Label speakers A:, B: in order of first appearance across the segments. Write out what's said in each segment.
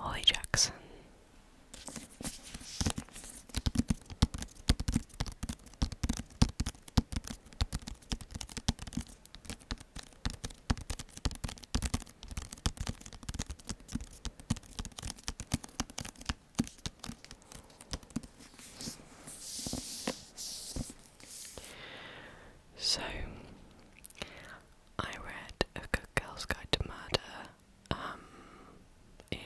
A: Holly Jackson. So, I read A Good Girl's Guide to Murder in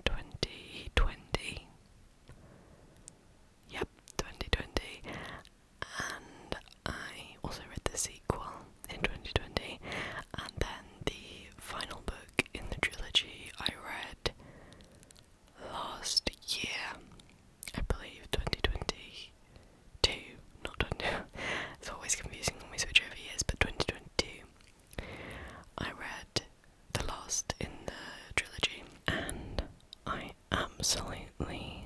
A: 2020. Yep, 2020. And I also read the sequel in 2020. And then the final book in the trilogy I read last year. I believe 2022, not 20. It's always confusing when we switch over years, but 2022. I read the last in the trilogy, and I absolutely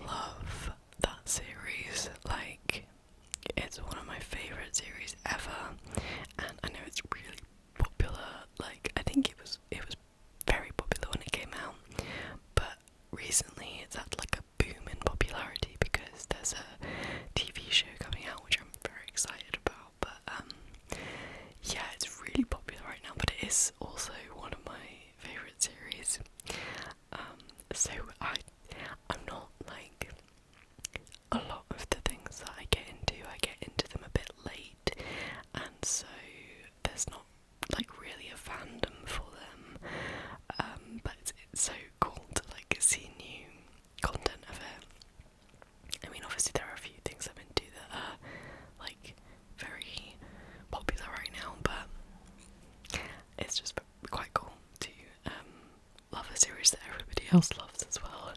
A: love that series. Like, it's one of my favourite series ever, and I know it's really popular. Like, I think it was very popular when it came out, but recently it's had like a boom in popularity because there's a TV show coming out which I'm very excited about. But yeah, it's really popular right now, but it is also one of my favourite series. So I'm not like a lot of the things that I get into them a bit late, and so there's not like really a fandom for them. But it's so cool to like see new content of it. I mean, obviously there are a few things I'm into that are like very popular right now, but it's just quite cool to love a series that everybody else loves as well.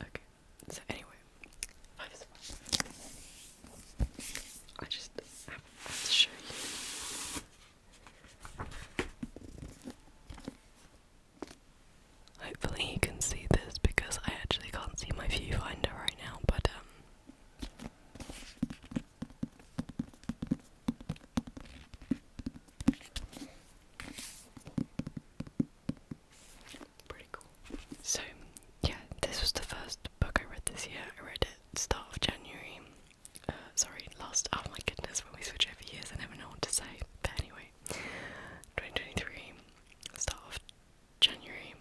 A: Okay, so anyway, I just have to show you. Hopefully you can see this because I actually can't see my viewfinder right now, but pretty cool. So yeah, this was the first book I read this year. I read it start of January. Oh my goodness, when we switch over years I never know what to say. But anyway, 2023, start of January.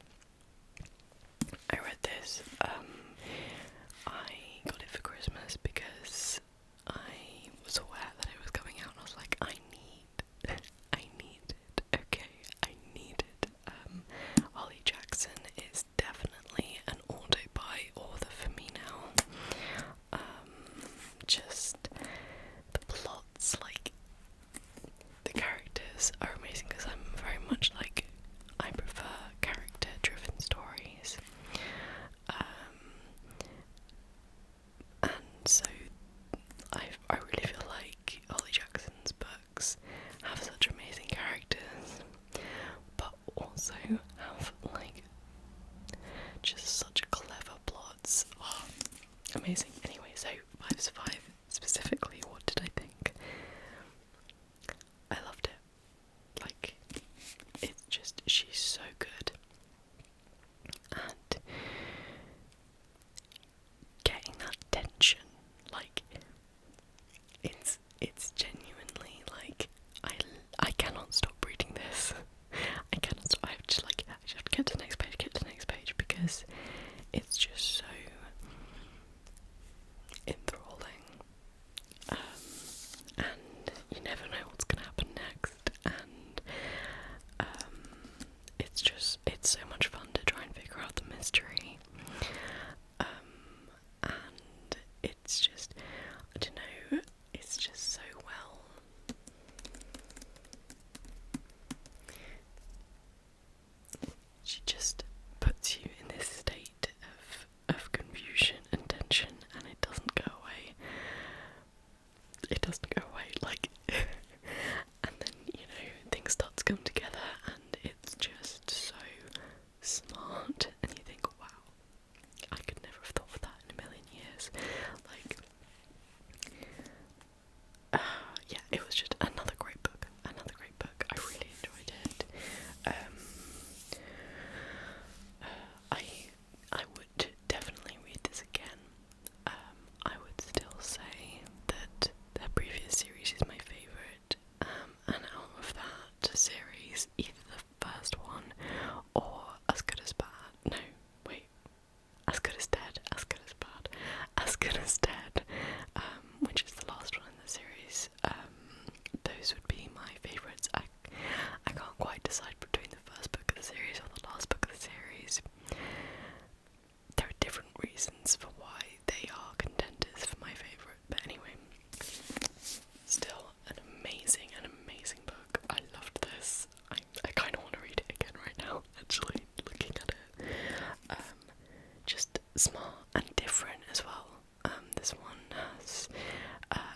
A: I read this. I got it for Christmas because I was aware that it was coming out and I was like, I need it, okay, I need it. Holly Jackson is definitely an auto-buy author for me now. Just the plots, like, the characters are amazing because I'm very much like, I prefer character-driven stories. And so I really feel like Holly Jackson's books have such amazing characters, but also have like just such clever plots. Oh, amazing. Anyway, so 5 specifically, what did I think? I loved it. Like, it's just, she's so good at getting that tension. Like, it's genuinely like, I cannot stop reading this. I cannot stop. I just have to get to the next page because it's just so enthralling. And you never know what's gonna happen next, and it's so much fun to try and figure out the mystery. And it's just, I don't know, it's just so well. She just puts you in this state of confusion and tension, and it doesn't go away. It doesn't go away, like, and then, you know, things start to come together, and it's just so smart, and you think, wow, as well. This one has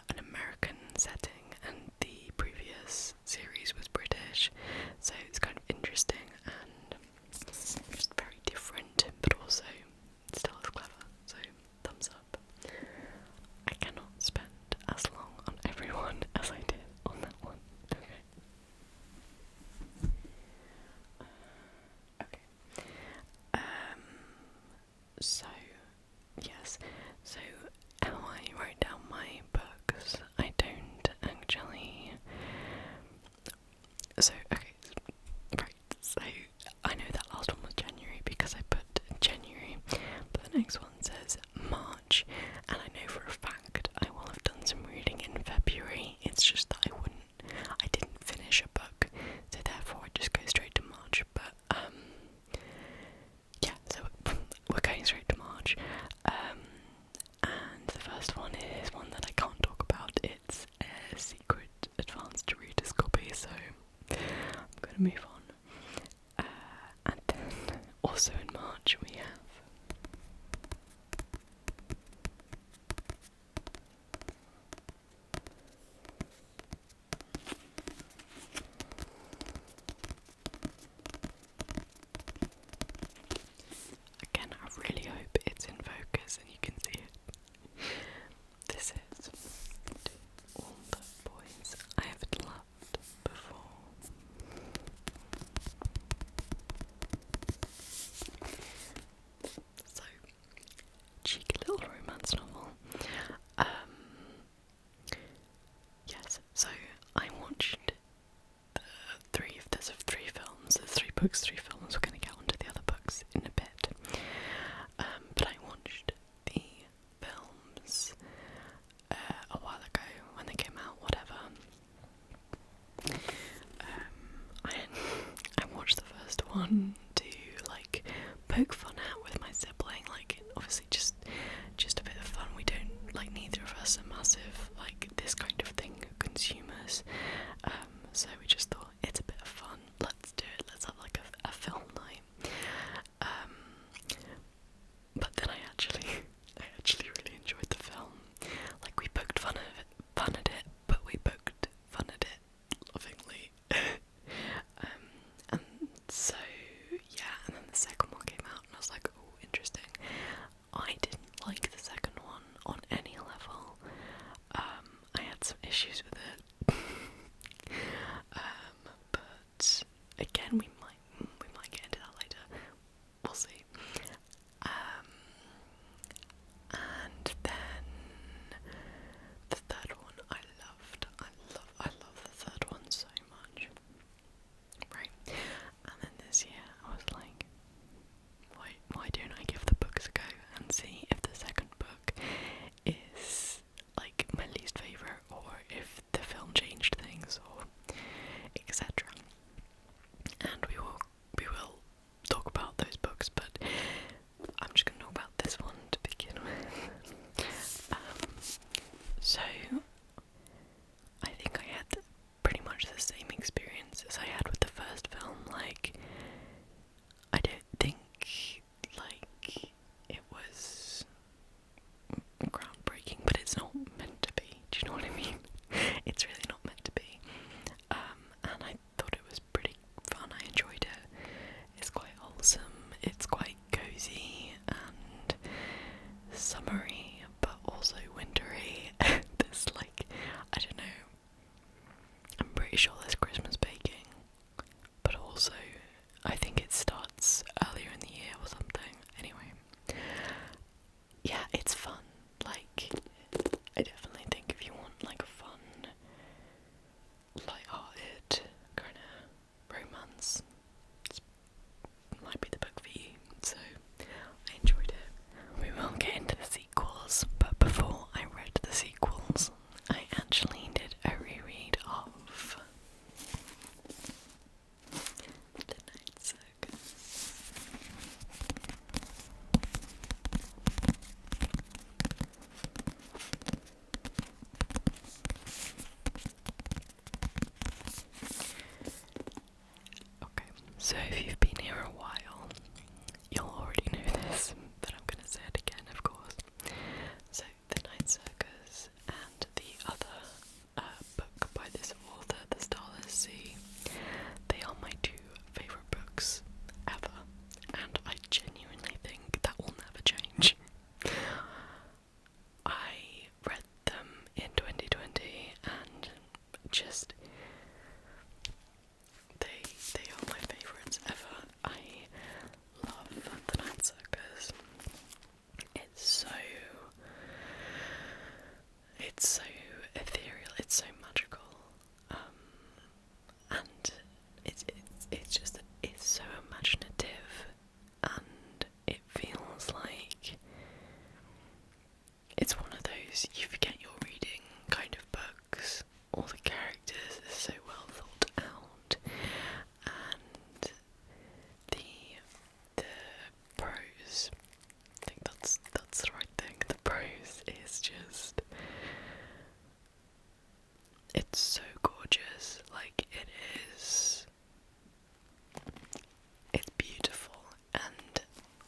A: an American setting, and the previous series was British, so it's kind of interesting and just very different, but also still as clever, so thumbs up. I cannot spend as long on everyone as I did on that one. Okay. So, yes, so how I write down my books, I don't actually. So, okay, right, so I know that last one was January because I put January, but the next one says March, and I know for a fact I will have done some reading in February. It's just that I didn't finish a book, so therefore I just go straight to March. But yeah, so we're going straight to March. And the first one is one that I can't talk about. It's a secret advanced reader's copy, so I'm gonna move on. And then also in March we have again, I really hope it's in focus and you can see it. This is All the Boys I Have Loved Before. So, cheeky little romance novel. Yes, so I watched there's three films, there's 3 books, 3 films. We're going to get onto the other books in a bit. But I watched the films a while ago when they came out, whatever. I watched the first one to like poke fun at with my sibling, like obviously just a bit of fun. We don't like, neither of us are massive like this kind of thing consumers, so we just thought it's a bit of fun, let's do it, let's have like a film night. But then I actually really enjoyed the film. Like, we poked fun at it, but we poked fun at it lovingly. And so yeah, and then the second one came out and I was like, oh, interesting. I didn't like the second one on any level. I had some issues with it. But again, we might get into that later. We'll see. And then the third one I loved. I love the third one so much. Right. And then this year I was like,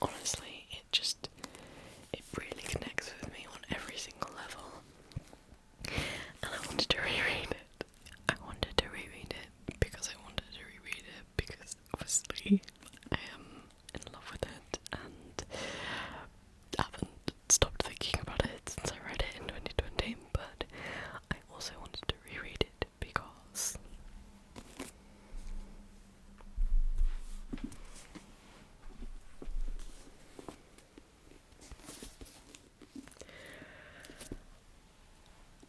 A: honestly, it really connects with me on every single level. And I wanted to reread it. I wanted to reread it because I wanted to reread it because obviously I am in love with it and haven't stopped thinking about it since I read it in 2020, but I also wanted to reread it because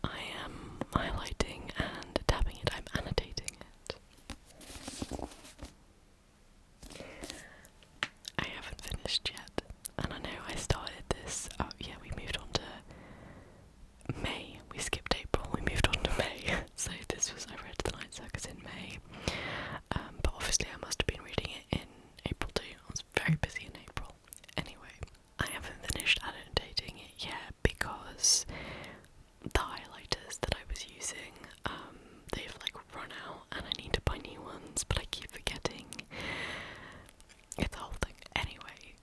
A: I am highlighting and tabbing it, I'm annotating it. I haven't finished yet, and I know I started this, yeah, we moved on to May, we skipped April, we moved on to May, so I read The Night Circus in May, but obviously I must have been reading it in April too, I was very busy in April. Anyway, I haven't finished annotating it yet because the highlighters that I was using, they've like run out and I need to buy new ones, but I keep forgetting. It's a whole thing. Anyway,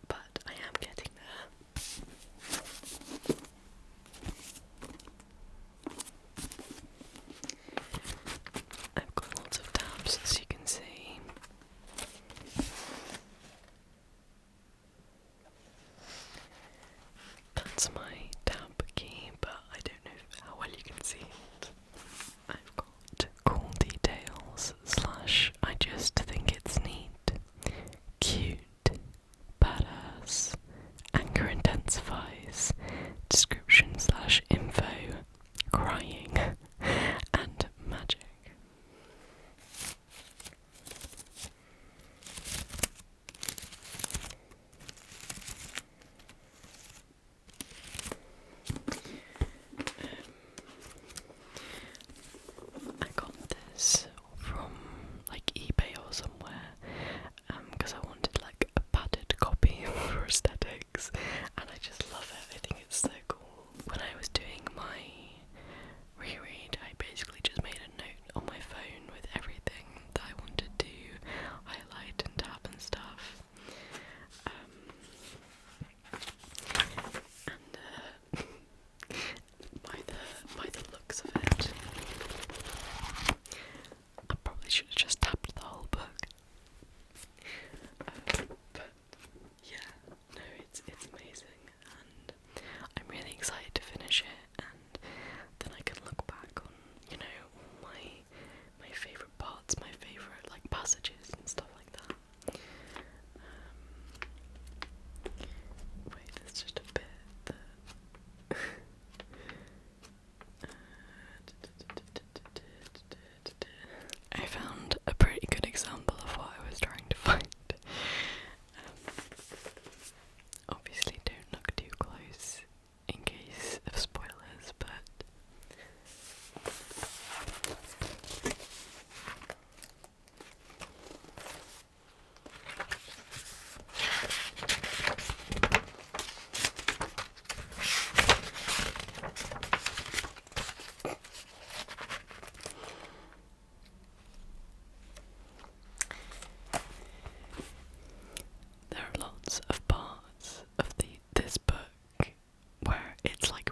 A: but I am getting there. I've got lots of tabs, as you can see. That's my tab key, but I don't know how well you can see it. I've got cool details / I just think it's neat, cute, badass, anger intensifies, description / info, crying, and magic. I got this from like eBay or somewhere because I wanted like a padded copy for aesthetics, and I just love it. I think it's so cool. When I was doing my reread, I basically just made a note on my phone with everything that I wanted to highlight and tab and stuff. And by the looks of it, I probably should have just tapped the whole book. But yeah, no, it's amazing, and I'm really excited to finish it, and then I can look back on, you know, all my favourite parts, my favourite like passages and stuff like that. Wait, there's just a bit that I found a pretty good example of what I was trying to find. Obviously don't look too close in case of spoilers, but there are lots of parts of this book where it's like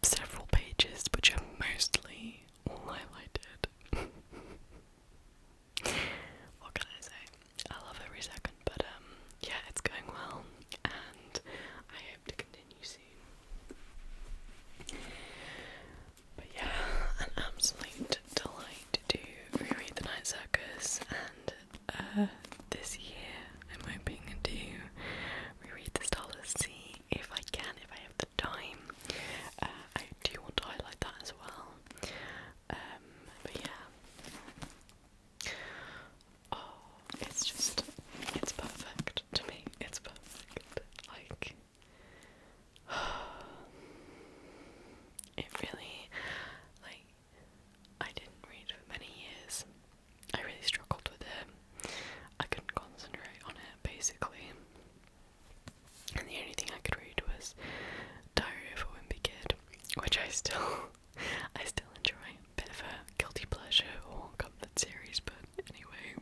A: several pages which are mostly all highlighted. What can I say? I love every second, but yeah, it's going well, and I hope to continue soon. But yeah, an absolute delight to reread The Night Circus, and this year I'm hoping to reread The Starless Sea if I can, if I have the time. I do want to highlight that as well. But yeah. Oh, it's perfect to me. It's perfect. Like, it really, like, I didn't read for many years. I really struggled with it. I couldn't concentrate on it, basically. And the only thing I could read was Diary of a Wimpy Kid, which I still enjoy. Bit of a guilty pleasure or comfort series, but anyway.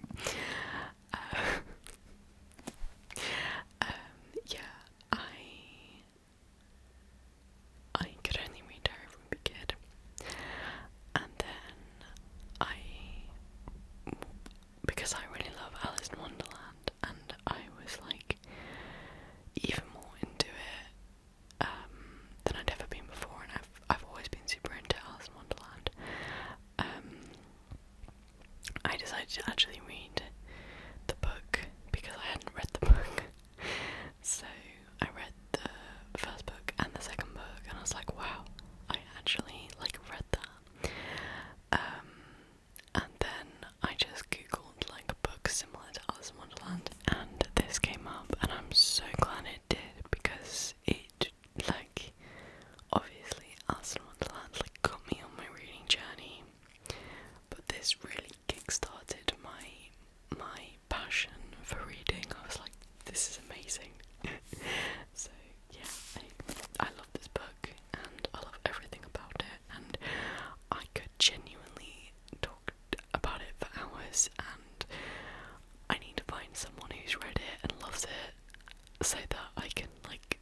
A: so that I can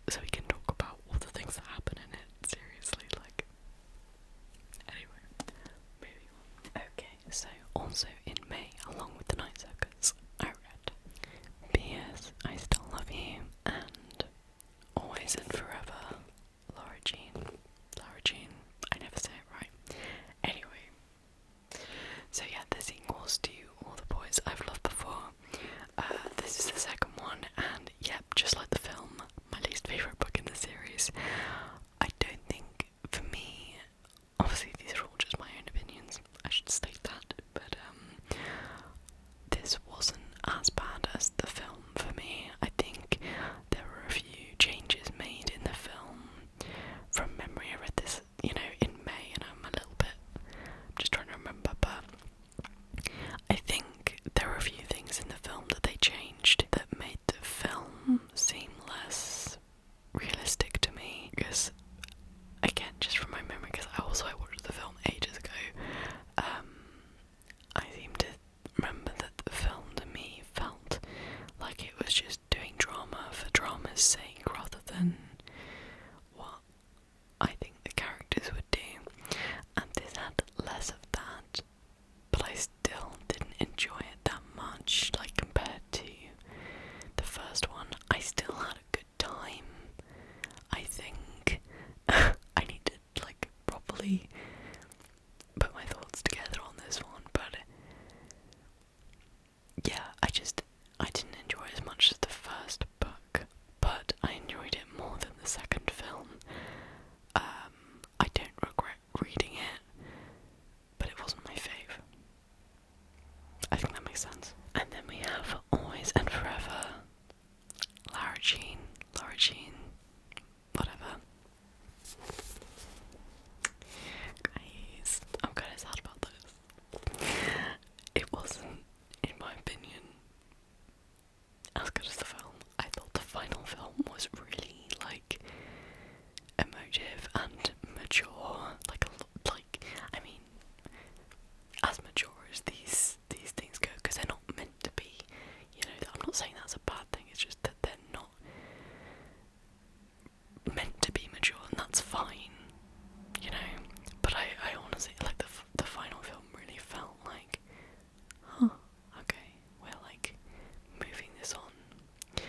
A: so we can talk about all the things that happen in it. Seriously, anyway, moving on. Okay, so also in May, along with the Night Circus, I read P.S. I Still Love You and Always and Forever, Laura Jean. I never say it right. Anyway, so yeah, the sequels to All the Boys I've Loved Before. This is the second one, and yep, just like the film, my least favourite book in the series. I don't think, for me, obviously these are all just my own opinions, I should state that, but this wasn't as bad as the film for me. I think there were a few changes made in the film. From memory, I read this, in May, and I'm just trying to remember, but I think there were a few things in the film that they changed that made the film seem less realistic to me, because, again, just from my memory, because I watched the film ages ago, I seem to remember that the film to me felt like it was just doing drama for drama's sake rather than what I think the characters would do, and this had less of that, but I still didn't enjoy it that much, compared to the first one. I still had a good time. I think I need to properly put my thoughts together on this one, but yeah, I didn't enjoy it as much as the first book, but I enjoyed it more than the second film. I don't regret reading it, but it wasn't my fave. I think that makes sense. And then we have Always and Forever, Laura Jean, whatever. Guys, I'm kind of sad about this. It wasn't, in my opinion, as good as the film. I thought the final film was really emotive and mature, I mean, as mature as these things go, because they're not meant to be, I'm not saying that's a bad thing, it's just that they're not meant to be mature, and that's fine, but I honestly, the final film really felt huh, okay, we're moving this on,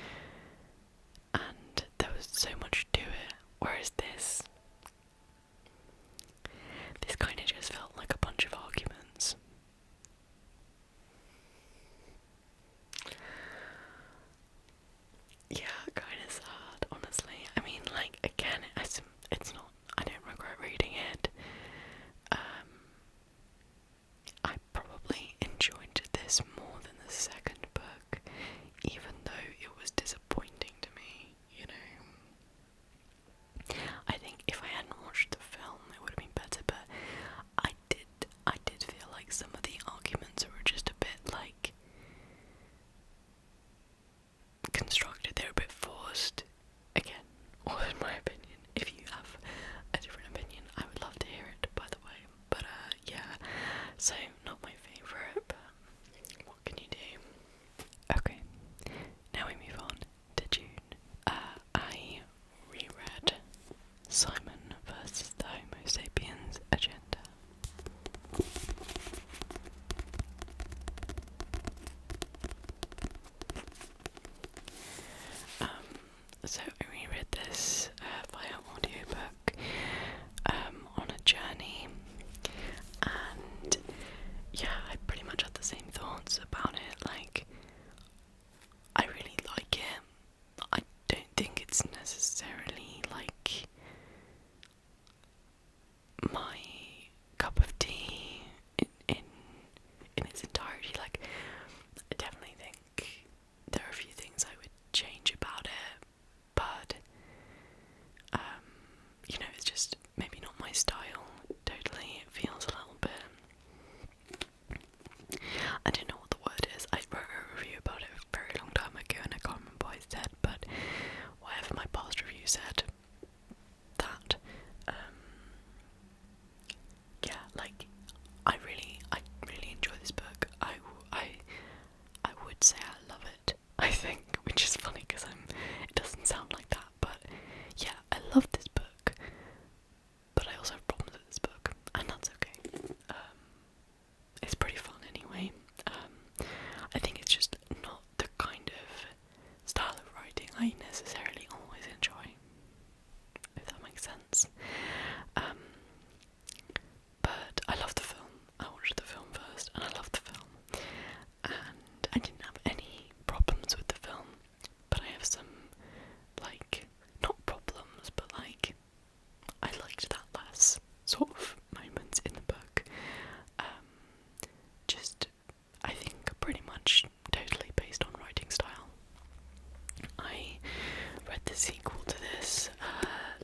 A: and there was so much to it, whereas this kind of just felt like a bunch of arguments. Yeah, kind of sad, honestly. I mean, again, it's not, I don't regret reading it. I probably enjoyed this more than the second book, even though it was disappointing to me, I think if I hadn't watched the film, it would have been better, but I did feel like some of the arguments were just a bit constructed, they're a bit forced. Again, all in my opinion. If you have a different opinion, I would love to hear it, by the way. But yeah, so not my favourite, but what can you do? Okay, now we move on to June. I reread Simon versus the Homo Sapiens Agenda. So I reread this via audiobook on a journey, and yeah, I pretty much had the same thoughts about it. I really like it. I don't think it's necessarily I necessarily always enjoy, if that makes sense. But I love the film. I watched the film first, and I loved the film. And I didn't have any problems with the film, but I have some, like, not problems, but like, I liked that less sort of moments in the book. Just, I think, pretty much totally based on writing style. I read the sequel to this,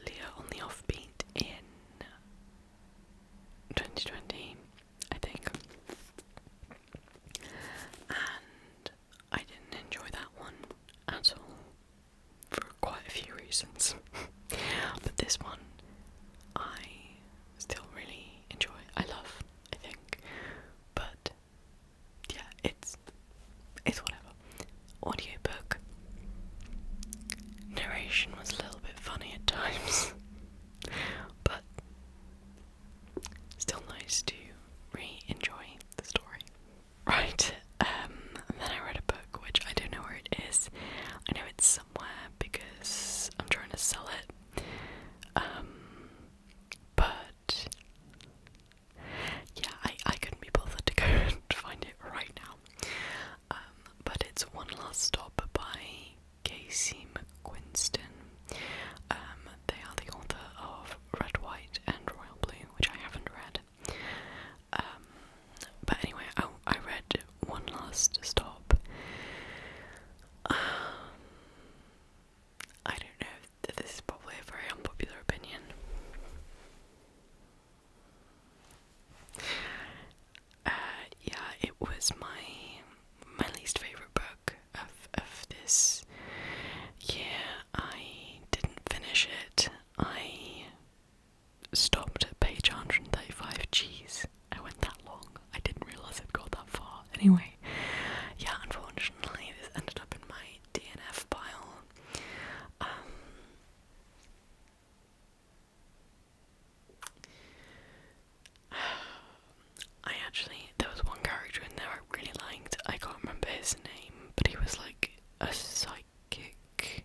A: Leah on the Offbeat, in 2020, I think, and I didn't enjoy that one at all for quite a few reasons. But this one I still really enjoy. I love, I think. But yeah, it's whatever. Audiobook. Narration was a little bit funny at times. But still nice to re-enjoy the story. Right, then I read a book which I don't know where it is. I know it's somewhere because I'm trying to sell it. But yeah, I couldn't be bothered to go and find it right now. But it's One Last Stop by Casey McQuiston. They are the author of Red, White and Royal Blue, which I haven't read. But anyway, I read One Last Stop. I don't know if this is probably a very unpopular opinion. Yeah, it was my least favourite book of this year. I didn't finish it. I stopped at page 135. Jeez, I went that long. I didn't realise I'd got that far. Anyway, yeah, unfortunately this ended up in my DNF pile. There was one character in there I really liked. I can't remember his name, but he was like a psychic,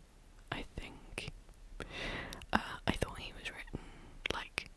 A: I think. I thought he was written like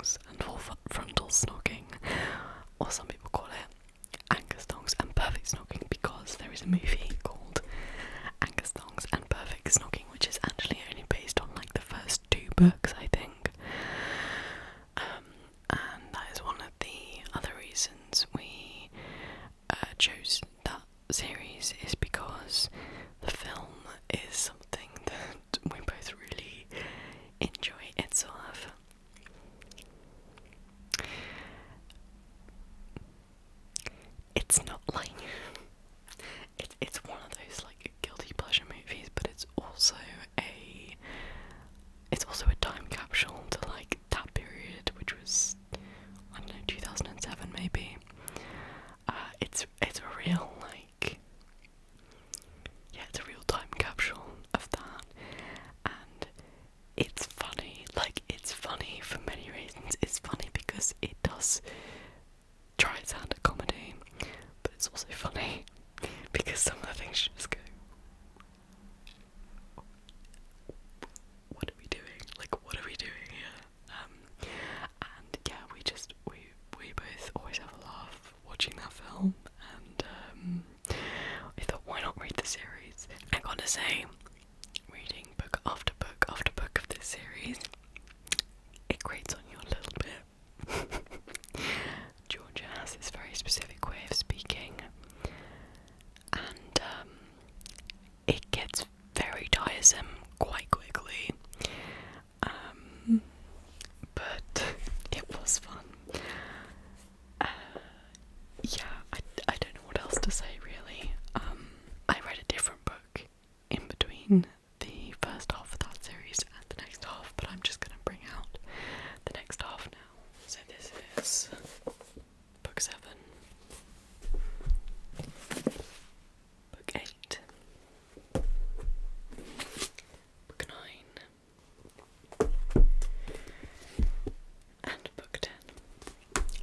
A: Dongs and Full Frontal Snogging, or some people call it Angus Dongs and Perfect Snogging, because there is a movie called Angus Dongs and Perfect Snogging, which is actually only based on like the first 2 books, I think. And that is one of the other reasons we chose that series, is because the film is something that we both really enjoy. It's sort of it's not like it's one of those like guilty pleasure movies, but it's also a time capsule to like that period, which was, I don't know, 2007 maybe. It's a real like, yeah, it's a real time capsule of that, and it's funny. Like, it's funny for many reasons. It's funny because it does try its hand at comedy, but it's also funny because some of the things you just go, what are we doing? Like, what are we doing here? And yeah, we both always have a laugh watching that film, and we thought, why not read the series? I gotta say, reading book after book after book of this series, it grates on you a little bit. Georgia has this very specific way of speaking, and it gets very tiresome quite quickly, but it was fun. Yeah, I don't know what else to say really. I read a different book in between the first half of that series and the next half, but I'm just going to bring out the next half now. So this is book 7, book 8, book 9, and book 10.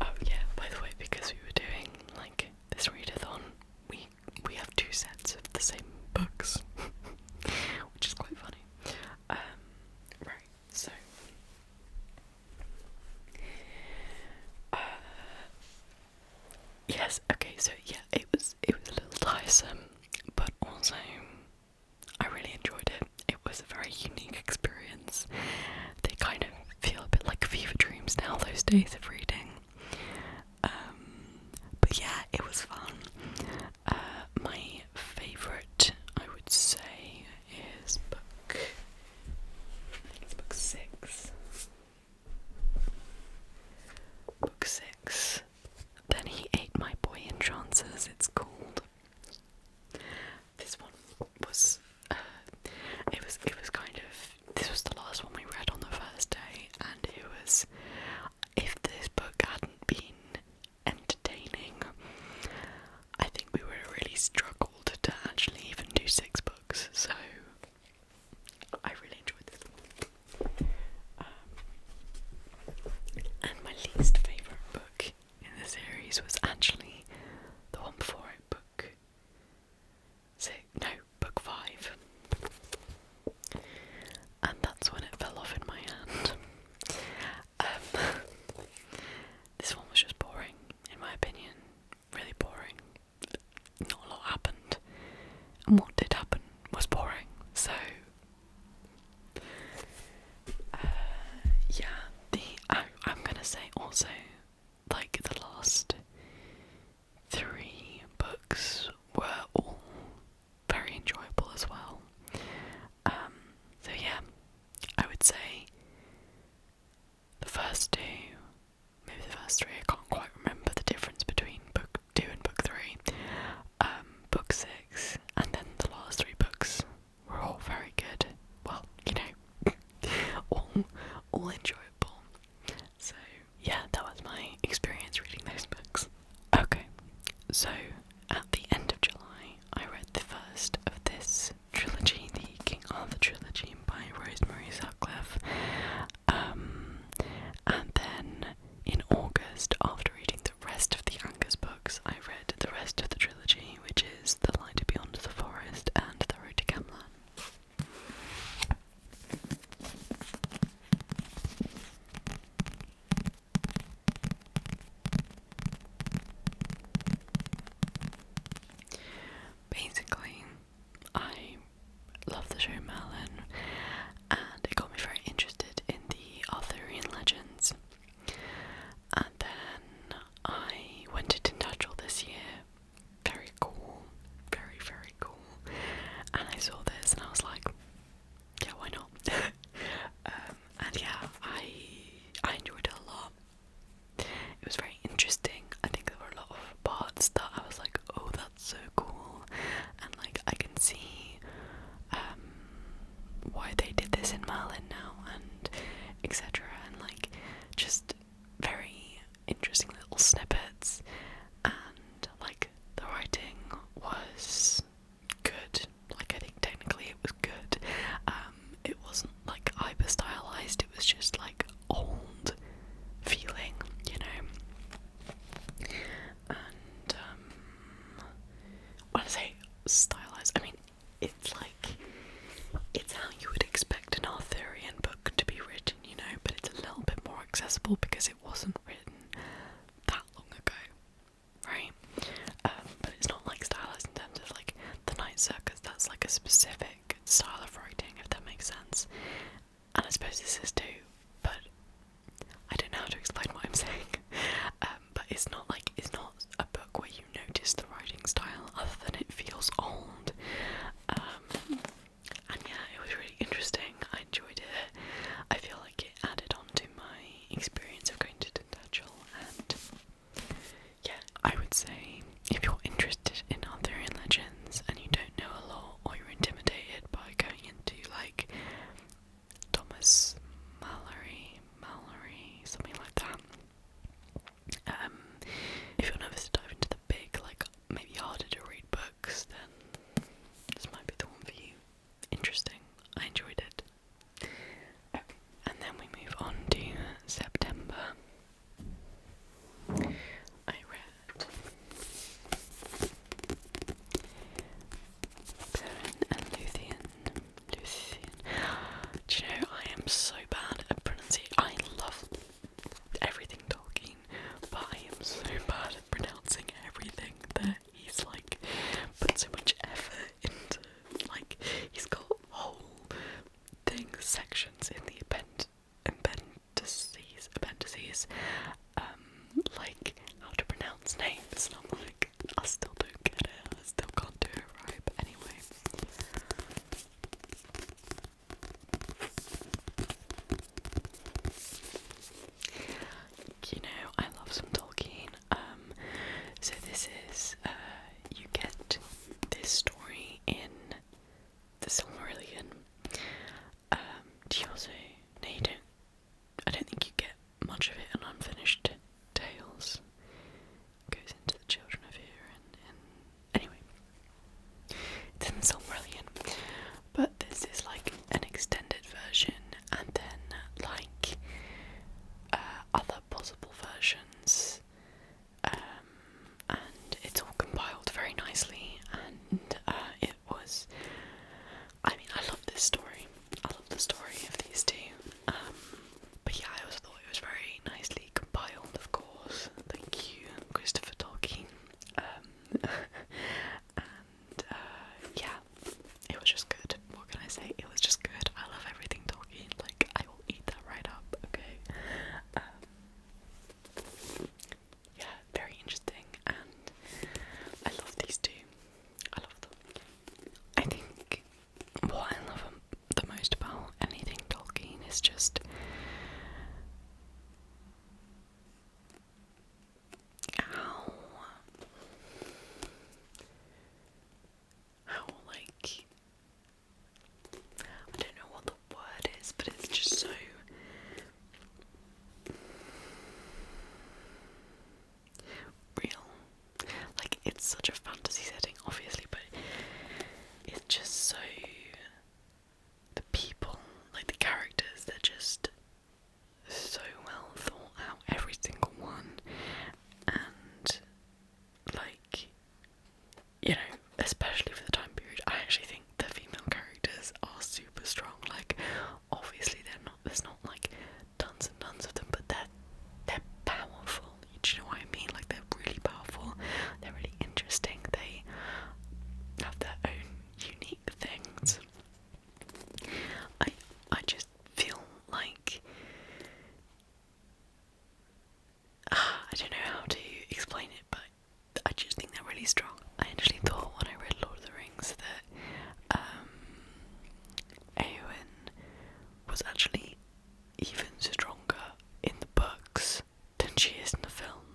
A: Oh yeah, by the way, because we were doing like this readathon, we have 2 sets of the same books, which is quite funny. Right, so yes, okay, so yeah, it was a little tiresome, but also I really enjoyed it. It was a very unique experience. They kind of feel a bit like fever dreams now, those days of reading. But yeah, it was fun. My favourite, I would say, is book 6. Book 6. Then He Ate My Boy in Chances, it's called. This one was, it was kind of, this was the last one we read on the first day, and it was, if this book hadn't been entertaining, I think we would have really struggled to actually even do 6 books, so I really enjoyed this one. And my least favourite book in the series was actually the one before it, book 5. And that's when it fell off in my hand. This one was just boring, in my opinion. Really boring. Not a lot happened. And what did happen was boring. So, yeah, I'm gonna say also, like, the last 3 books were all very enjoyable as well. So yeah, I would say the first 2, maybe the first 3, I can't quite remember the difference between book 2 and book 3. Book 6, and then the last 3 books were all very good. Well, you know, all enjoyable. So yeah, that was my experience reading those books. Okay, so at the end of July, I read the first of this trilogy, the King Arthur trilogy by Rosemary Sutcliffe. And then in August, after reading the rest of the Angus books, I read the rest of the trilogy, which is The Light Beyond the Forest and The Road to Camlan. was very interesting. I think there were a lot of parts that I was like, oh, that's so cool, and like I can see why they did this in Merlin now, and etc. And like just very interesting little snippets, and like the writing was good. Like I think technically it was good. It wasn't like hyper stylized, it was just like old feeling, you know. And when I say stylized, I mean it's like, it's how you would expect an Arthurian book to be written, you know, but it's a little bit more accessible because it wasn't written that long ago, right? But it's not like stylized in terms of like the Night Circus. That's like a specific style of writing, if that makes sense. And I suppose this is too, but I don't know how to explain what I'm saying. But it's not a book where you notice the writing style, other than it feels old. And yeah, it was really interesting. I enjoyed it. I feel like it added on to my experience of going to Tintagel, and yeah, I would say if you're interested in Arthurian legends and you don't know a lot, or you're intimidated by going into like Thomas Mallory, something like that. If you're nervous to dive into the big, like maybe harder to read books, then this might be the one for you. Interesting. I enjoyed it. Okay. And then we move on to September. I read Perrin and Luthien. Do you know, I am so bad at pronunciation. I love everything Tolkien, but I am so bad at pronouncing everything that he's like put so much effort into. Like, he's got whole sections in the appendices, like how to pronounce names, and I'm like, I still don't get it, I still can't do it right, but anyway. You know, I love some Tolkien. So this is, you get this story in the Silmarillion. Do you also, no you don't, I don't think you get much of it in Unfinished Tales. It goes into the Children of Hurin, and anyway, it's in the Silmarillion, but this is like an extended version, and then like other possible versions, and it's all compiled very nicely, and it was, I mean, I love this story. I love the story of these two. But yeah, I also thought it was very nicely compiled, of course. Thank you, Christopher Tolkien. And yeah, it was just good. What can I say? It was just good. I love everything Tolkien. Like, I will eat that right up, okay? Yeah, very interesting, and I love these two. I love them. I think what I love the most about anything Tolkien is just how like, I don't know what the word is, but it's just so real. Like, it's such a fantasy setting, obviously, but it's just so, the people, like the characters, they're just so well thought out, every single one, and like, you know, especially for the time period, I actually think the female characters are super strong. Like, obviously there's not like tons and tons of them, but they're powerful. Do you know what I mean? Like, they're really powerful, they're really interesting, they have their own unique things. I just feel like, I don't know how to explain it, but I just think they're really strong. I actually thought when I read Lord of the Rings that Eowyn was actually even stronger in the books than she is in the films.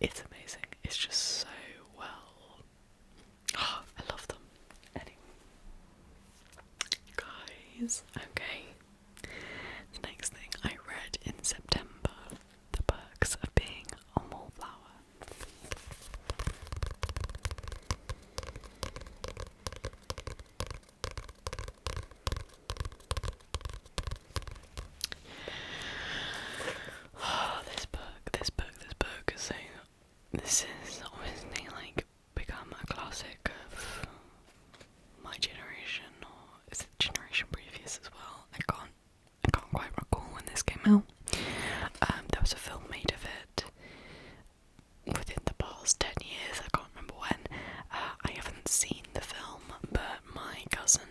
A: it's amazing. It's just so well. Oh, I love them. Anyway, guys, okay. The next thing I read in September, The Perks of Being a Wallflower. Oh, this book. So, this is obviously like become a classic of my generation, or is it generation previous as well? I can't quite recall when this came out. There was a film made of it within the past 10 years, I can't remember when. I haven't seen the film, but my cousin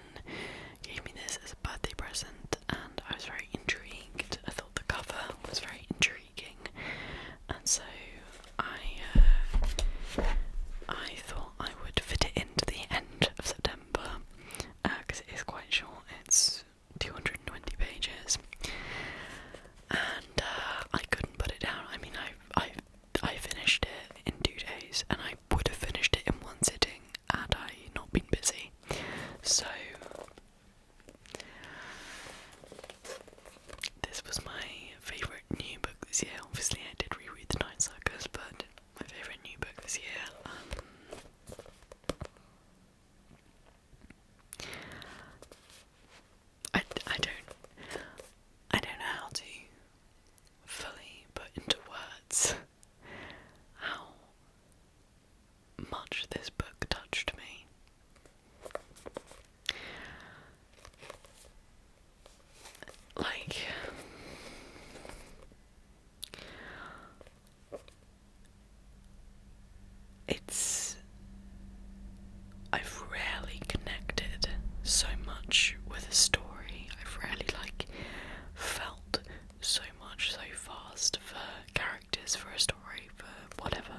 A: gave me this as a birthday present, and I was very intrigued. I thought the cover was very intriguing, and so I thought I would fit it into the end of September, because it is quite short. It's 220 pages, and I couldn't put it down. I mean, I finished it in 2 days, and I would have finished it in one sitting had I not been busy. So this was my favourite new book this year. Obviously I did reread The Night Circus, but my favourite new book this year. I don't know how to fully put into words how much this book touched me. Like, I've rarely connected so much with a story. I've rarely felt so much so fast for characters, for a story, for whatever.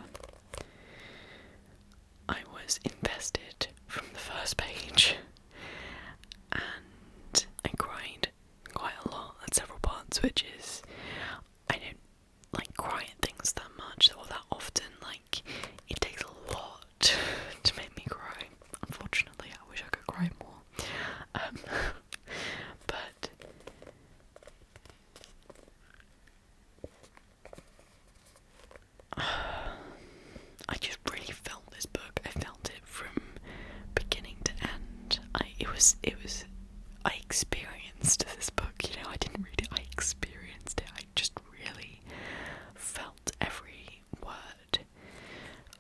A: I was invested from the first page, and I cried quite a lot at several parts, which is, I don't cry at things that much or that often. It takes a lot to make me cry. Unfortunately, I wish I could cry more. But I just really felt this book. I felt it from beginning to end. I experienced this book, I didn't read it, I experienced it. I just really felt every word.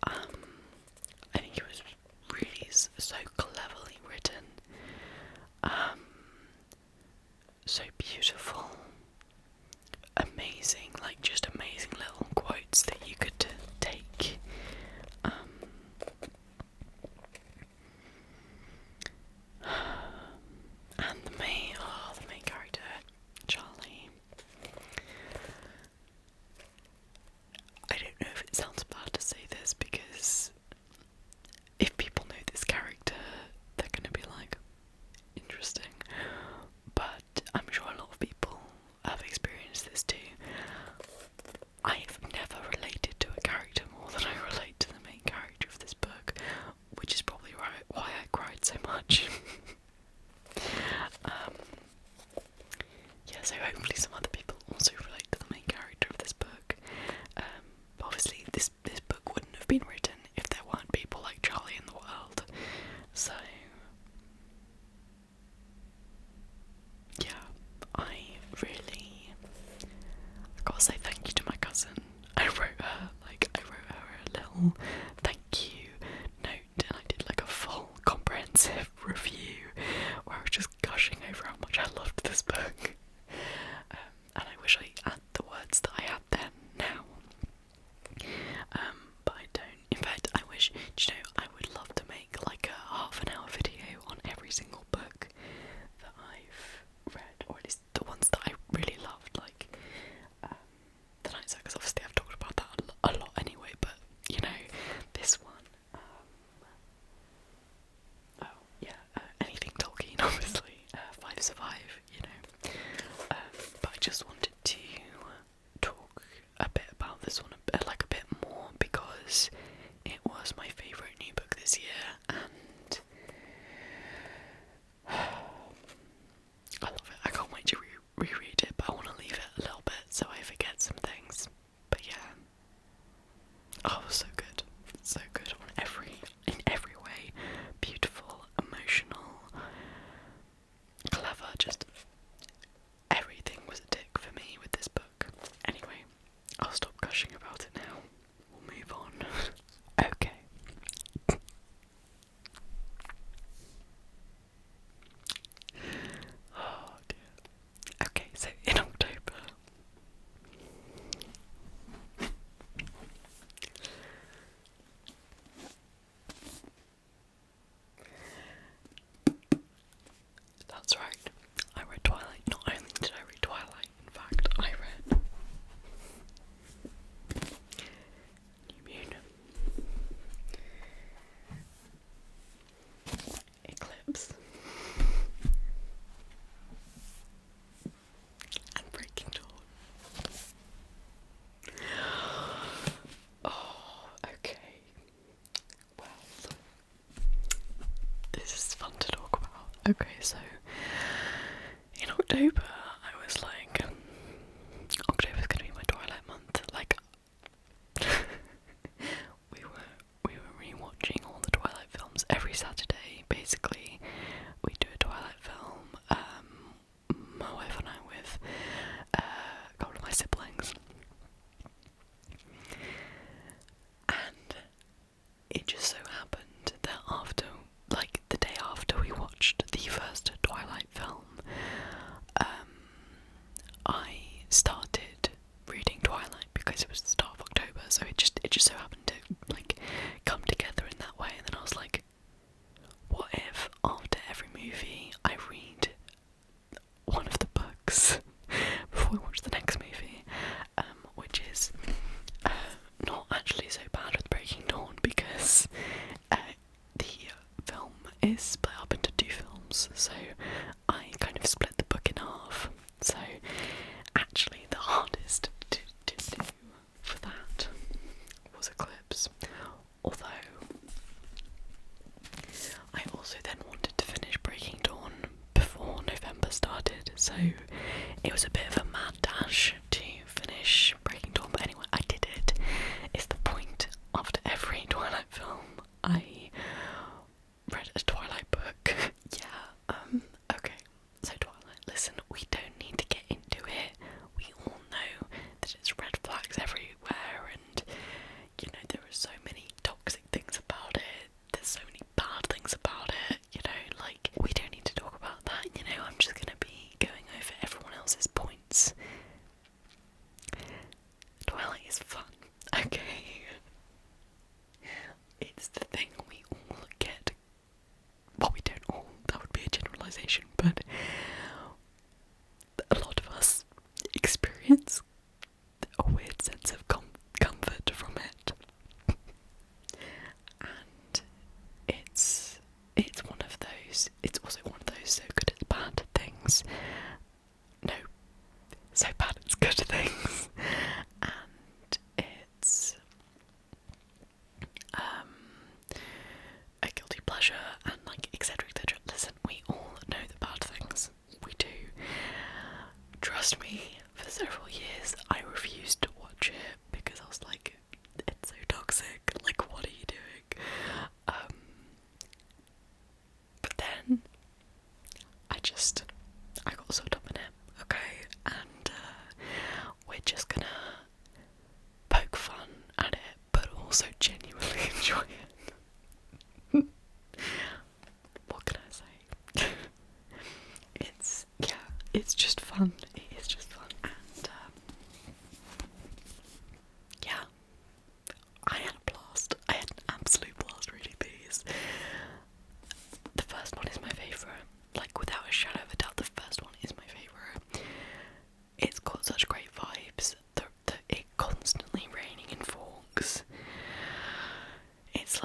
A: I think it was really so cleverly written, so beautiful, amazing, just amazing little quotes that you could take. And the main character, Charlie. I don't know if it sounds bad to say this, because if people know this character, they're gonna be like, interesting. But I'm sure a lot of people have experienced this too. I've never related to a character more than I relate to the main character of this book, which is probably why I cried so much. Yeah, so hopefully some other people also relate to the main character of this book. But obviously this book wouldn't have been written if there weren't people like Charlie in the world. So yeah, I gotta say thank you to my cousin. I wrote her a little thank you note, and I did a full comprehensive review where I was just gushing over how much I loved this book. And I wish I had the words that I had then now. But I don't. In fact, I wish, I would love to make a half an hour video on every single book that I've read, or at least the ones that I really loved, The Night Circus. Obviously I've talked about that a lot anyway, but this one, anything Tolkien, obviously, 5 Survive, but I just wanted to talk a bit about this one a bit more, because because it was my favourite new book this year, and I love it. I can't wait to reread it, but I want to leave it a little bit so I forget some things. But yeah, oh, it was so good, in every way, beautiful, emotional, clever, just everything was a tick for me with this book. Anyway, I'll stop gushing about it now. We'll move on. Okay. Oh dear. Okay, so in October, that's right, I read Twilight. Not only did I read Twilight, in fact, I read New Moon, Eclipse, and Breaking Dawn. Oh, okay. Well, this is fun to talk about. Okay, so in October, I was like, October's gonna be my Twilight month. Like, we were rewatching all the Twilight films every Saturday. Basically, we do a Twilight film. My wife and I with a couple of my siblings, and it just so happened that after, like the day after we watched the first Twilight film, I started reading Twilight because it was the start of October, so it just so happened to like come together in that way. And then I was like, what if after every movie I read one of the books before we watch the next movie, which is not actually so bad with Breaking Dawn, because the film is split up into two films, so I kind of split the book in half. So actually the hardest to do for that was Eclipse, although I also then wanted to finish Breaking Dawn before November started, so it was a bit of a mad dash to finish Breaking Dawn. But anyway, I did it. It's the point. After every Twilight film, I read a Twilight book. Yeah, okay. So Twilight, listen, we don't need to get into it. We all know that it's red flags everywhere, and you know, there are so many toxic things about it. There's so many bad things about it, you know, like, we don't need to talk about that, you know. I'm just gonna be going over everyone else's points. Twilight is fun, okay? It's the thing we all get. Well, we don't all, that would be a generalisation, but a lot of us experience a weird sense of comfort from it. And it's one of those, it's also one of those so good it's bad things. No, so bad it's good things. And it's a guilty pleasure, and like etc etc. Listen, we all know the bad things. We do. Trust me, for several years I refused to watch it because I was like, it's so toxic, like what are you doing? But then I got swept up in it, okay, and we're just gonna poke fun at it, but also genuinely enjoy it. What can I say? It's just fun. It is just fun, and yeah, I had a blast. I had an absolute blast reading these. The first one is my favourite. Like, without a shadow of a doubt, the first one is my favourite. It's got such great vibes. It constantly raining in Forks. It's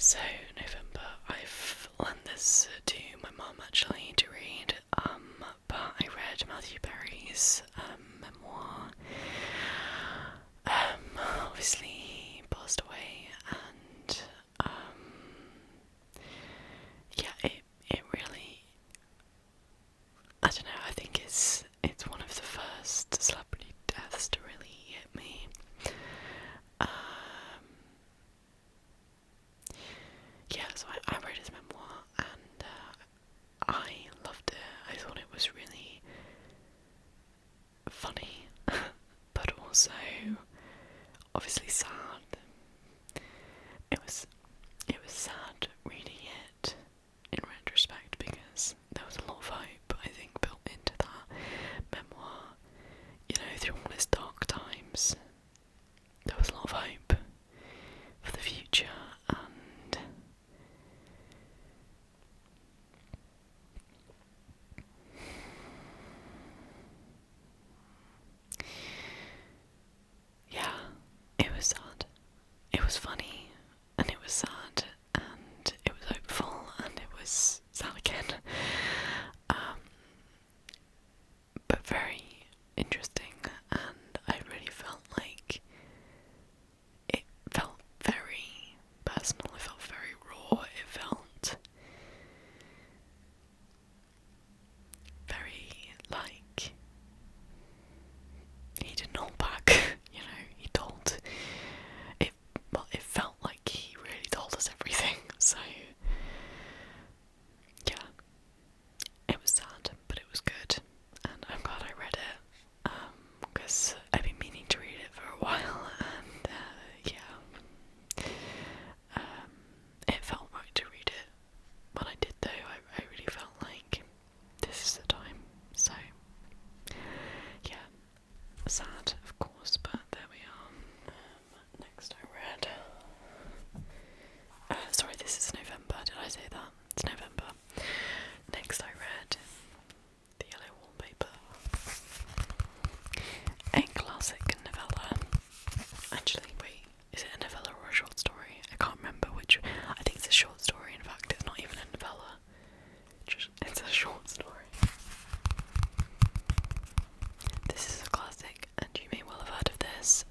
A: So November, I've lent this to my mum actually to read, but I read Matthew Perry's memoir. Obviously he passed away, and yeah, it really, I don't know, I think it's one of the first celebrity deaths to really hit me. Yeah, so I read his memoir, and I loved it. I thought it was really funny, but also obviously sad. It was sad reading it in retrospect because there was a lot of hope, I think, built into that memoir. You know, through all his dark times, there was a lot of hope for the future, and yeah, it was sad. It was funny, and it was sad, and it was hopeful, and it was sad again. But very interesting, and I really felt like it felt very personal, it felt very raw, it felt very like he didn't hold back, you know, he told it, well, it felt like he really told us everything, so yeah, it was sad, but it was good, and I'm glad I read it, because I've been meaning to read it for a while, and yeah, it felt right to read it. When I did though, I really felt like this is the time, so yeah, sad of course, but there we are. Next I read, sorry, this is November, did I say that? It's November. Next I read The Yellow Wallpaper, a classic novella. Actually, wait, is it a novella or a short story? I can't remember which. I think it's a short story, in fact, it's not even a novella. It's a short story. This is a classic, and you may well have heard of this,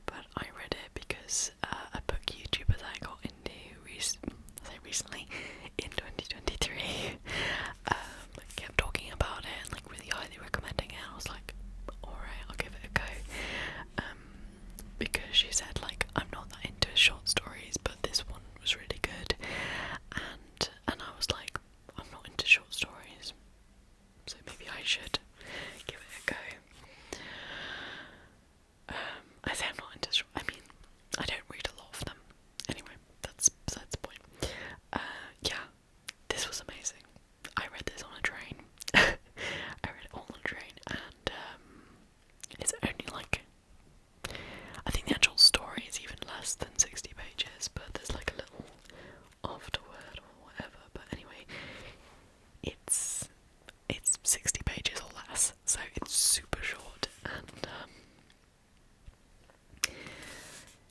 A: but I read it because a book YouTuber that I got into recently, in 2023, kept talking about it and like really highly recommending it. I was like, alright, I'll give it a go. Because she said like I'm not that into short stories, but this one was really good, and I was like, I'm not into short stories, so maybe I should give it a go. I say I'm not into I mean, I don't read a lot of them. Anyway, that's besides the point. Yeah, this was amazing. I read this on a train. I read it all on a train, and it's only like, I think the actual story is even less than 60 pages, but there's like a little afterword or whatever. But anyway, it's 60 pages or less, so it's super short, and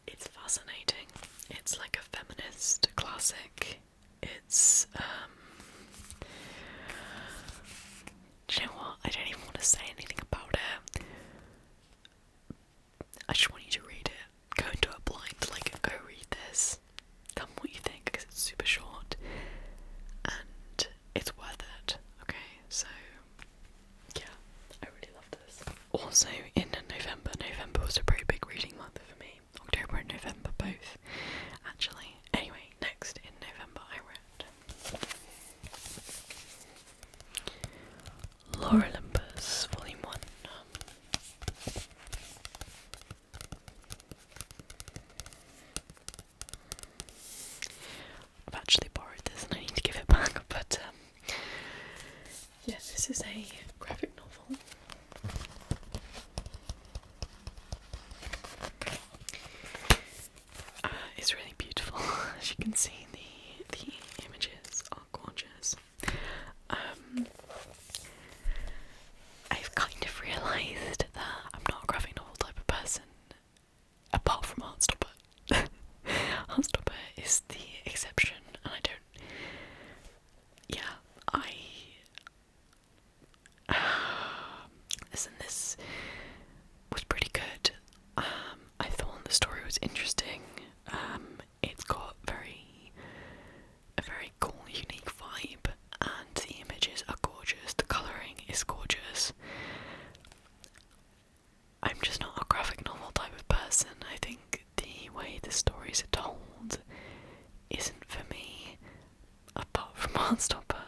A: it's fascinating. It's like a feminist classic. It's do you know what? I don't even want to say anything about it. I just want you to read it. Go into it blind, like go read this. Tell me what you think, because it's super short and it's worth it. Okay, so yeah, I really love this. Also in November was a very big reading month for me. October and November both, actually. Anyway, next in November I read Lore Olympus, Volume 1. I've actually borrowed this and I need to give it back, but yeah, this is a graphic novel. It's really beautiful. As you can see, the images are gorgeous. I've kind of realised that I'm not a graphic novel type of person, apart from Heartstopper. Heartstopper is the exception, and I don't. Yeah, listen, this was pretty good. I thought the story was interesting. It's got a very cool, unique vibe, and the images are gorgeous. The colouring is gorgeous. I'm just not a graphic novel type of person. I think the way the stories are told isn't for me, apart from Heartstopper.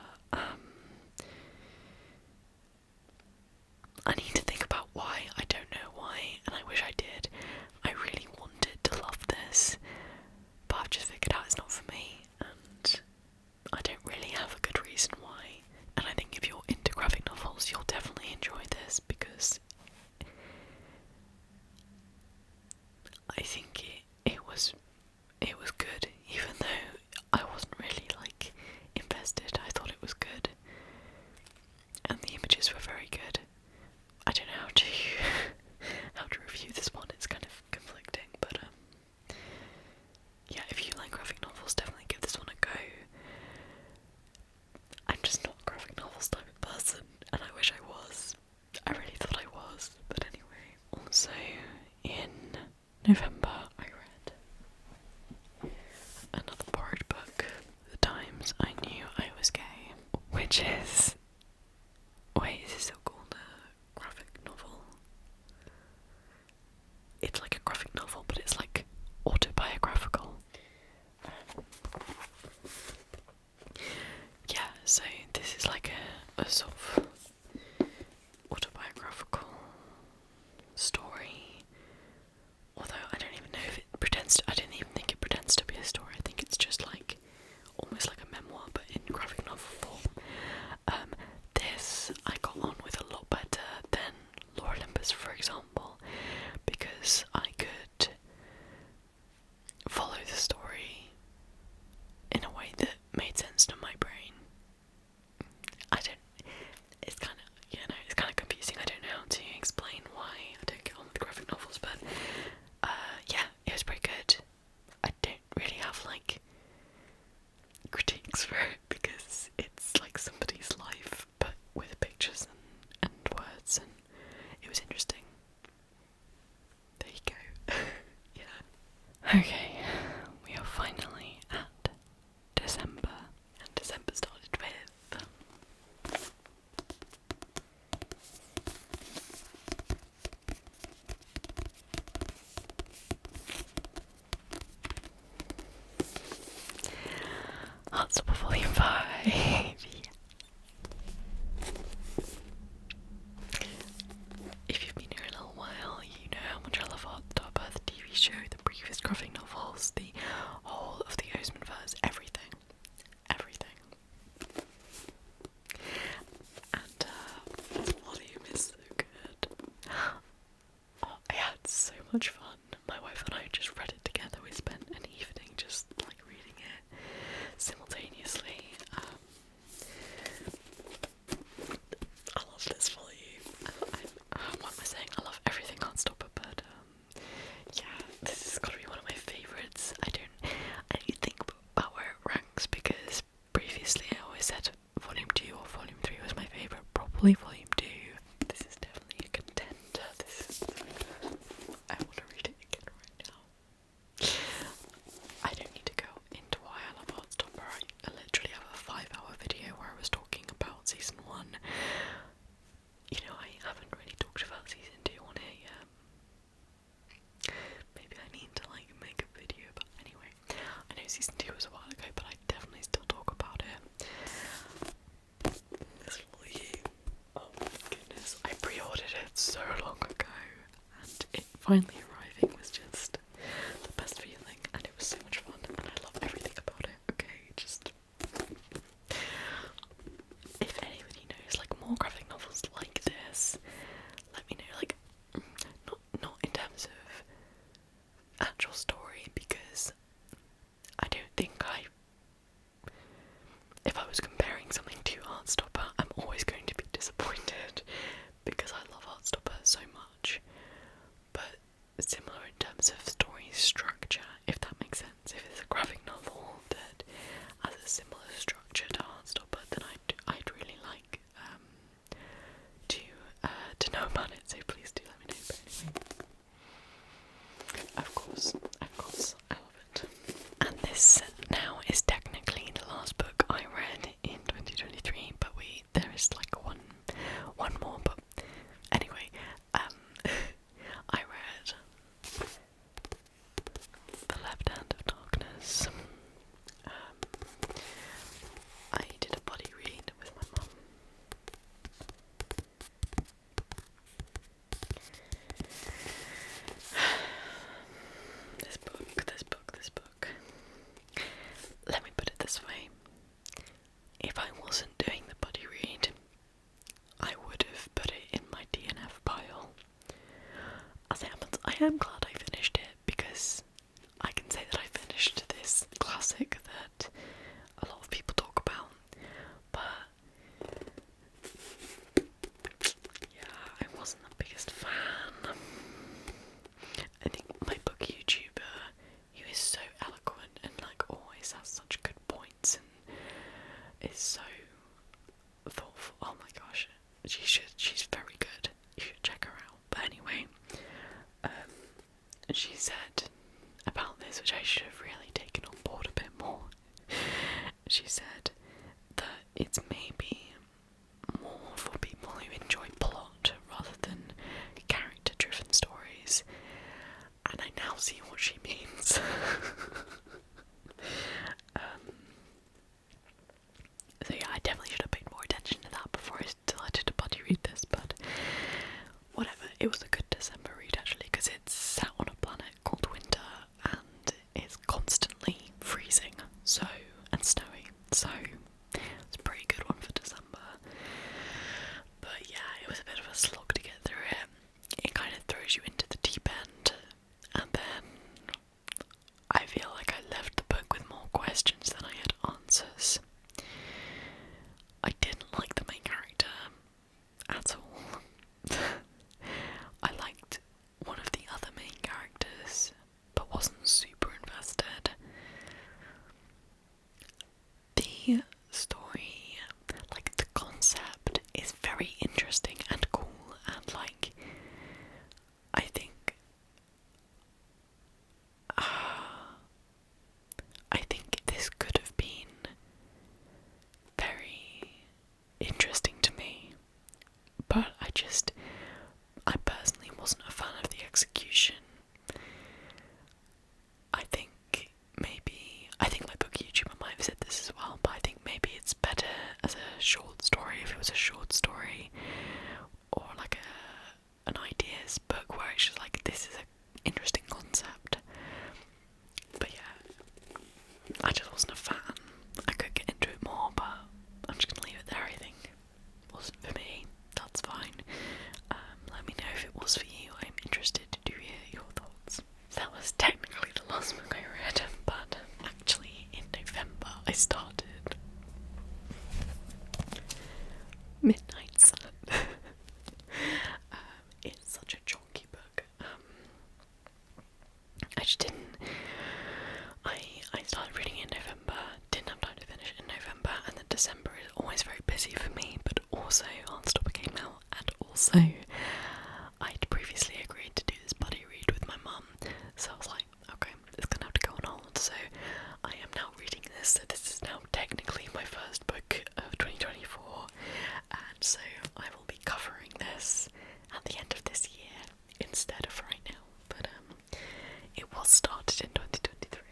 A: I need to think about why. I don't know why, and I wish I did. I really wanted to love this, but I've just figured out it's not for me, and I don't really have a good reason why. And I think if you're into graphic novels, you'll definitely enjoy this, because I think it was good, even though I wasn't really like invested. I thought it was good, and the images were very good. I don't know how to how to review this one. It's kind of conflicting, but yeah, if you like graphic novels, definitely give this one a go. I'm just not a graphic novels type of person, and I wish I was. I really thought I was, but anyway. Also, in November, I read another borrowed book, The Times I Knew I Was Gay, which is... Wait, is it still called a graphic novel? It's like a graphic novel, but it's like autobiographical. Yeah, so this is like a sort of autobiographical story. Although I don't even know if it pretends to, I don't even think it pretends to be a story. I think it's just like almost like a memoir, but in graphic novel form. This I got on with a lot better than Lore Olympus, for example, because I could follow the story in a way that made sense to my brain. It's kind of, it's kind of confusing. I don't know how to explain why I don't get on with graphic novels, but yeah, it was pretty good. I don't really have like critiques for it, because it's like somebody's life, but with pictures and words, and it was interesting. There you go. Yeah. Okay, we are finally at December, and December started with Heartstopper Volume 5. If you've been here a little while, you know how much I love Heartstopper, the TV show, the previous graphic novels, the whole of the Osmanverse, everything. Everything. And this volume is so good. Oh, I had so much fun. My wife and I just read it together. We spent an evening just like reading it simultaneously. I love this volume. What am I saying? I love everything Heartstopper, but yeah, this has got to be one of my favourites. I need to think about where it ranks, because previously I always said Volume 2 or Volume 3 was my favourite. Probably Volume 2. This is definitely a contender. This is so good. I want to read it again right now. I don't need to go into why I love Heartstopper. I literally have a 5-hour video where I was talking about Season 1. You know, I haven't really talked about Season 2 on here yet. Maybe I need to like make a video, but anyway. I know Season 2 was a while ago, but I definitely still talk about it. This volume, oh my goodness, I pre-ordered it so long ago, and it finally arriving was just the best feeling, and it was so much fun, and I love everything about it. Okay, just if anybody knows like more graphic novels like this, let me know. Like, not in terms of actual story, because I don't think if I was comparing something to Heartstopper, I'm always going to be disappointed, because I love Heartstopper so much. But similar in terms of story structure, if that makes sense. If it's a graphic novel that a similar structure to Heartstopper, then I'd really like to know about it. So please do let me know. But anyway, of course, I love it. And this now is technically the last book I read in 2023, but there is like one more. But anyway, I read The Left Hand of Darkness. I did a body read with my mum. This book. Let me put it this way. If I wasn't doing the body read, I would have put it in my DNF pile. As it happens, I am glad I finished it, because I can say that I finished this classic that a lot of people talk about, but yeah, I wasn't the biggest fan. I think my book YouTuber, who is so eloquent and like always has such good points and is so thoughtful, oh my gosh, she's very good, you should check her out. But anyway, she said about this, which I should have really taken on board a bit more. She said that it's maybe more for people who enjoy plot rather than character-driven stories, and I now see what she means. So yeah, I definitely should have paid more attention to that before I decided to buddy read this, but whatever. It was a good December read actually, because it's set on a planet called Winter and it's constantly freezing, and snowy, so it's a pretty good one for December. But yeah, it was a bit of a slog to get through it. It kind of throws you into the deep end, and then I feel like I left the book with more questions than I had answers. I didn't like the main character at all. I liked one of the other main characters, but wasn't super invested. The story, like the concept, is very interesting and cool, and like, I think this could have been very interesting to me, but I personally wasn't a fan of the execution. I think my book YouTuber might have said this as well, but I think maybe it's better as a short story, if it was a short story, or like an ideas book where it's just like, this is an interesting concept. But yeah, I just wasn't a fan. I could get into it more, but I'm just gonna leave it there. I think it wasn't for me. That's fine. Let me know if it was for you. I'm interested to hear your thoughts. That was technically the last book I read, but actually in November I started Midnight Sun. It's such a chunky book. I just didn't. I started reading in November, didn't have time to finish in November, and then December is always very busy for me, but also Heartstopper came out, and also I'd previously agreed to do this buddy read with my mum, so I was like, okay, it's gonna have to go on hold. So I am now reading this, so this is now technically my first book of 2024, and so I will be covering this at the end of this year instead of right now, but it was started in 2023.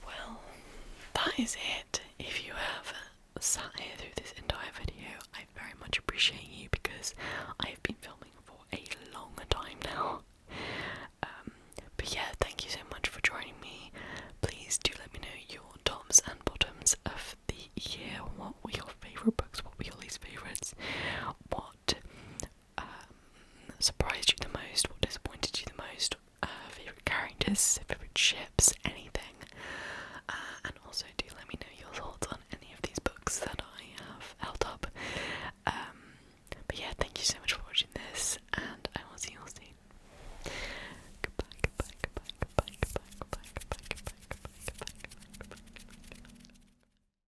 A: Well, that is it. If you have sat here through this entire video, I very much appreciate you, because I have been filming for a long time now. But yeah, thank you so much for joining me. Please do let me know your tops and bottoms of the year. What were your favourite books? What were your least favourites? What surprised you the most? What disappointed you the most? Favourite characters, favourite ships,